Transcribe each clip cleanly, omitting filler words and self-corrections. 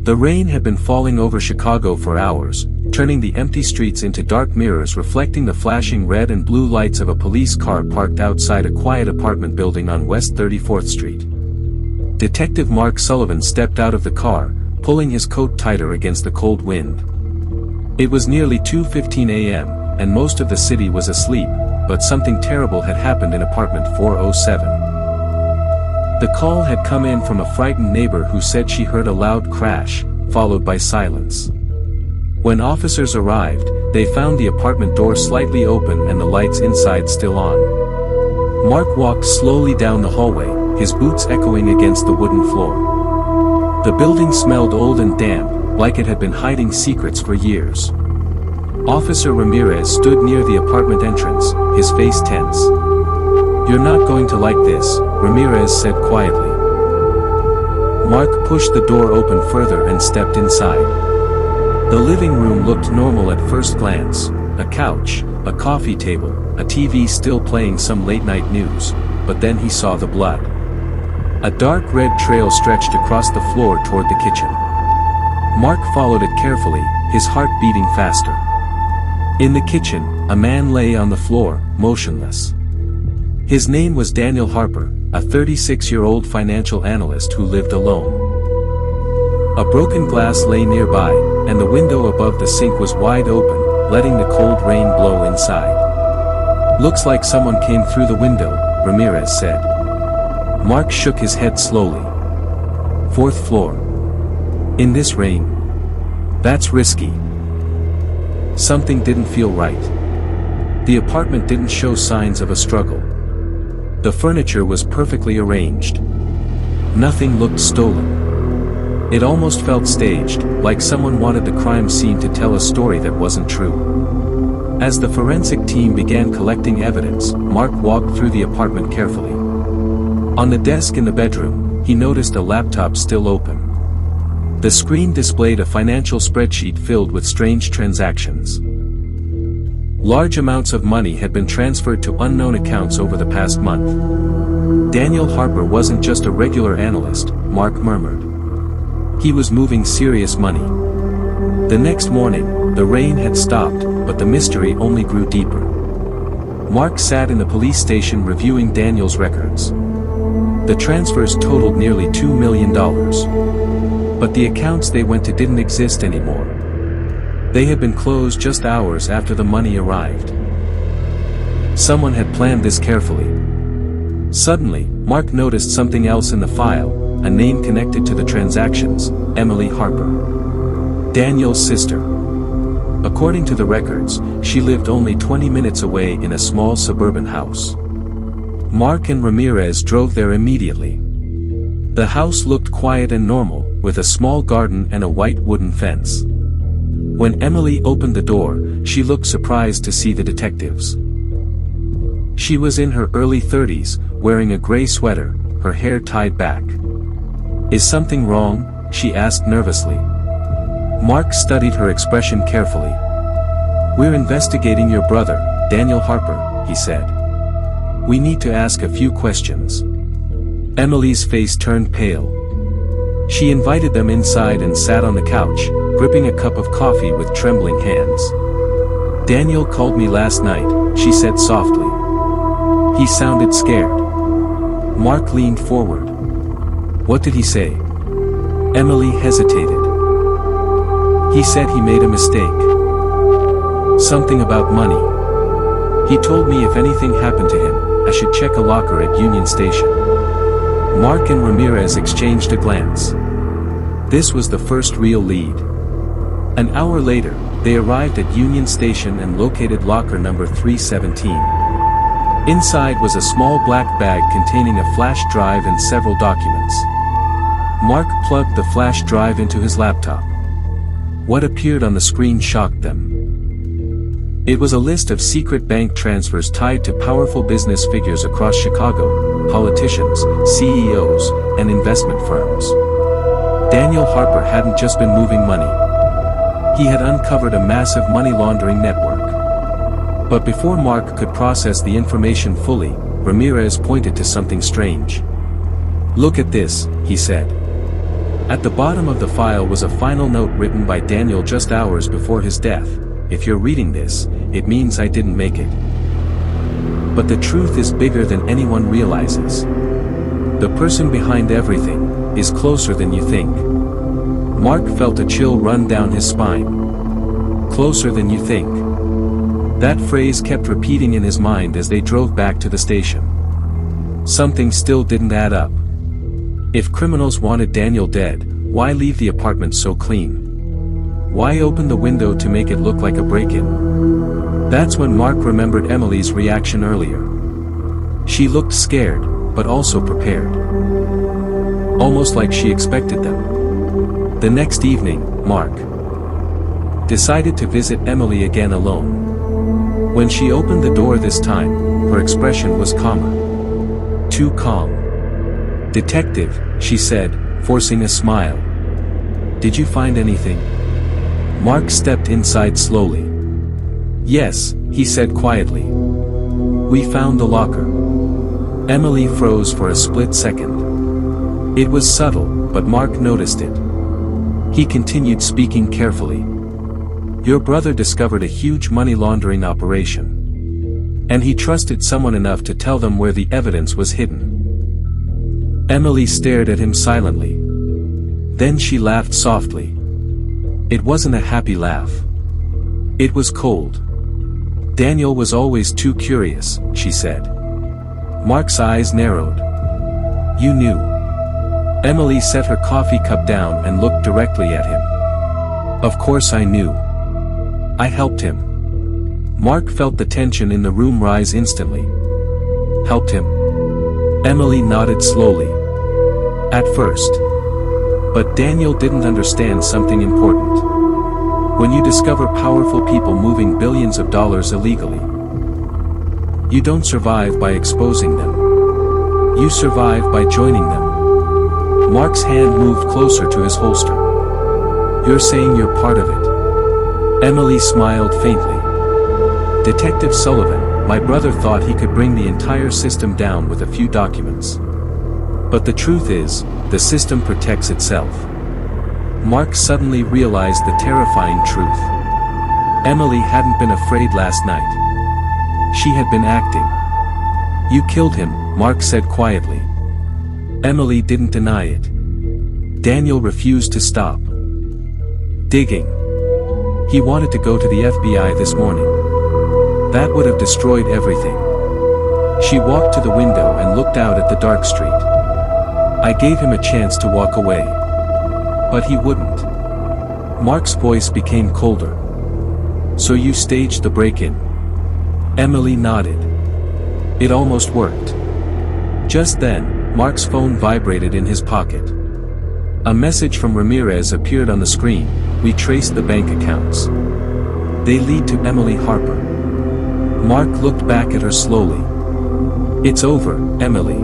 The rain had been falling over Chicago for hours, turning the empty streets into dark mirrors reflecting the flashing red and blue lights of a police car parked outside a quiet apartment building on West 34th Street. Detective Mark Sullivan stepped out of the car, pulling his coat tighter against the cold wind. It was nearly 2:15 a.m., and most of the city was asleep, but something terrible had happened in apartment 407. The call had come in from a frightened neighbor who said she heard a loud crash, followed by silence. When officers arrived, they found the apartment door slightly open and the lights inside still on. Mark walked slowly down the hallway, his boots echoing against the wooden floor. The building smelled old and damp, like it had been hiding secrets for years. Officer Ramirez stood near the apartment entrance, his face tense. "You're not going to like this," Ramirez said quietly. Mark pushed the door open further and stepped inside. The living room looked normal at first glance: a couch, a coffee table, a TV still playing some late-night news, but then he saw the blood. A dark red trail stretched across the floor toward the kitchen. Mark followed it carefully, his heart beating faster. In the kitchen, a man lay on the floor, motionless. His name was Daniel Harper, a 36-year-old financial analyst who lived alone. A broken glass lay nearby, and the window above the sink was wide open, letting the cold rain blow inside. "Looks like someone came through the window," Ramirez said. Mark shook his head slowly. "4th floor. In this rain? That's risky." Something didn't feel right. The apartment didn't show signs of a struggle. The furniture was perfectly arranged. Nothing looked stolen. It almost felt staged, like someone wanted the crime scene to tell a story that wasn't true. As the forensic team began collecting evidence, Mark walked through the apartment carefully. On the desk in the bedroom, he noticed a laptop still open. The screen displayed a financial spreadsheet filled with strange transactions. Large amounts of money had been transferred to unknown accounts over the past month. Daniel Harper wasn't just a regular analyst, Mark murmured. He was moving serious money. The next morning, the rain had stopped, but the mystery only grew deeper. Mark sat in the police station reviewing Daniel's records. The transfers totaled nearly $2 million. But the accounts they went to didn't exist anymore. They had been closed just hours after the money arrived. Someone had planned this carefully. Suddenly, Mark noticed something else in the file, a name connected to the transactions: Emily Harper. Daniel's sister. According to the records, she lived only 20 minutes away in a small suburban house. Mark and Ramirez drove there immediately. The house looked quiet and normal, with a small garden and a white wooden fence. When Emily opened the door, she looked surprised to see the detectives. She was in her early 30s, wearing a gray sweater, her hair tied back. "Is something wrong?" she asked nervously. Mark studied her expression carefully. "We're investigating your brother, Daniel Harper," he said. "We need to ask a few questions." Emily's face turned pale. She invited them inside and sat on the couch, gripping a cup of coffee with trembling hands. "Daniel called me last night," she said softly. "He sounded scared." Mark leaned forward. "What did he say?" Emily hesitated. "He said he made a mistake. Something about money. He told me if anything happened to him, I should check a locker at Union Station." Mark and Ramirez exchanged a glance. This was the first real lead. An hour later, they arrived at Union Station and located locker number 317. Inside was a small black bag containing a flash drive and several documents. Mark plugged the flash drive into his laptop. What appeared on the screen shocked them. It was a list of secret bank transfers tied to powerful business figures across Chicago, politicians, CEOs, and investment firms. Daniel Harper hadn't just been moving money. He had uncovered a massive money laundering network. But before Mark could process the information fully, Ramirez pointed to something strange. "Look at this," he said. At the bottom of the file was a final note written by Daniel just hours before his death. If you're reading this, it means I didn't make it. But the truth is bigger than anyone realizes. The person behind everything is closer than you think. Mark felt a chill run down his spine. Closer than you think. That phrase kept repeating in his mind as they drove back to the station. Something still didn't add up. If criminals wanted Daniel dead, why leave the apartment so clean? Why open the window to make it look like a break-in? That's when Mark remembered Emily's reaction earlier. She looked scared, but also prepared. Almost like she expected them. The next evening, Mark decided to visit Emily again alone. When she opened the door this time, her expression was calmer. Too calm. "Detective," she said, forcing a smile. "Did you find anything?" Mark stepped inside slowly. "Yes," he said quietly. "We found the locker." Emily froze for a split second. It was subtle, but Mark noticed it. He continued speaking carefully. "Your brother discovered a huge money laundering operation. And he trusted someone enough to tell them where the evidence was hidden." Emily stared at him silently. Then she laughed softly. It wasn't a happy laugh. It was cold. "Daniel was always too curious," she said. Mark's eyes narrowed. "You knew." Emily set her coffee cup down and looked directly at him. "Of course I knew. I helped him." Mark felt the tension in the room rise instantly. "Helped him?" Emily nodded slowly. "At first. But Daniel didn't understand something important. When you discover powerful people moving billions of dollars illegally, you don't survive by exposing them. You survive by joining them." Mark's hand moved closer to his holster. "You're saying you're part of it?" Emily smiled faintly. "Detective Sullivan, my brother thought he could bring the entire system down with a few documents. But the truth is, the system protects itself." Mark suddenly realized the terrifying truth. Emily hadn't been afraid last night. She had been acting. "You killed him," Mark said quietly. Emily didn't deny it. Daniel refused to stop digging. He wanted to go to the FBI this morning. That would have destroyed everything. She walked to the window and looked out at the dark street. "I gave him a chance to walk away. But he wouldn't." Mark's voice became colder. "So you staged the break-in?" Emily nodded. "It almost worked." Just then, Mark's phone vibrated in his pocket. A message from Ramirez appeared on the screen. "We traced the bank accounts. They lead to Emily Harper." Mark looked back at her slowly. "It's over, Emily."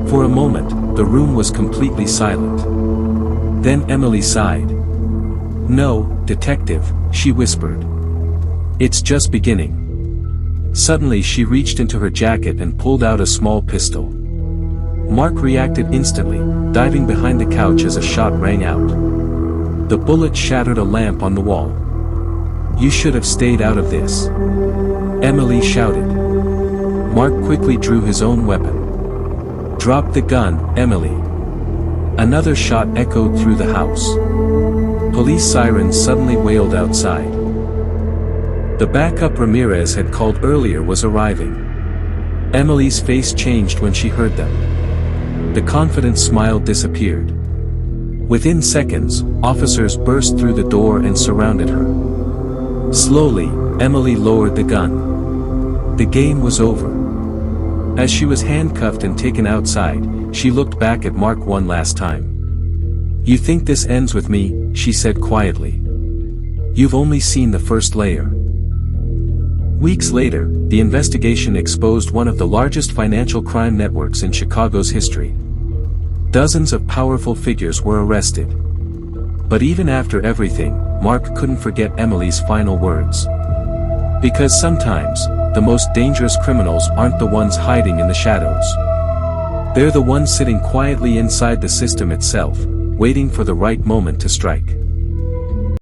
For a moment, the room was completely silent. Then Emily sighed. "No, detective," she whispered. "It's just beginning." Suddenly she reached into her jacket and pulled out a small pistol. Mark reacted instantly, diving behind the couch as a shot rang out. The bullet shattered a lamp on the wall. "You should have stayed out of this," Emily shouted. Mark quickly drew his own weapon. "Drop the gun, Emily." Another shot echoed through the house. Police sirens suddenly wailed outside. The backup Ramirez had called earlier was arriving. Emily's face changed when she heard them. The confident smile disappeared. Within seconds, officers burst through the door and surrounded her. Slowly, Emily lowered the gun. The game was over. As she was handcuffed and taken outside, she looked back at Mark one last time. "You think this ends with me?" she said quietly. "You've only seen the first layer." Weeks later, the investigation exposed one of the largest financial crime networks in Chicago's history. Dozens of powerful figures were arrested. But even after everything, Mark couldn't forget Emily's final words. Because sometimes, the most dangerous criminals aren't the ones hiding in the shadows. They're the ones sitting quietly inside the system itself, waiting for the right moment to strike.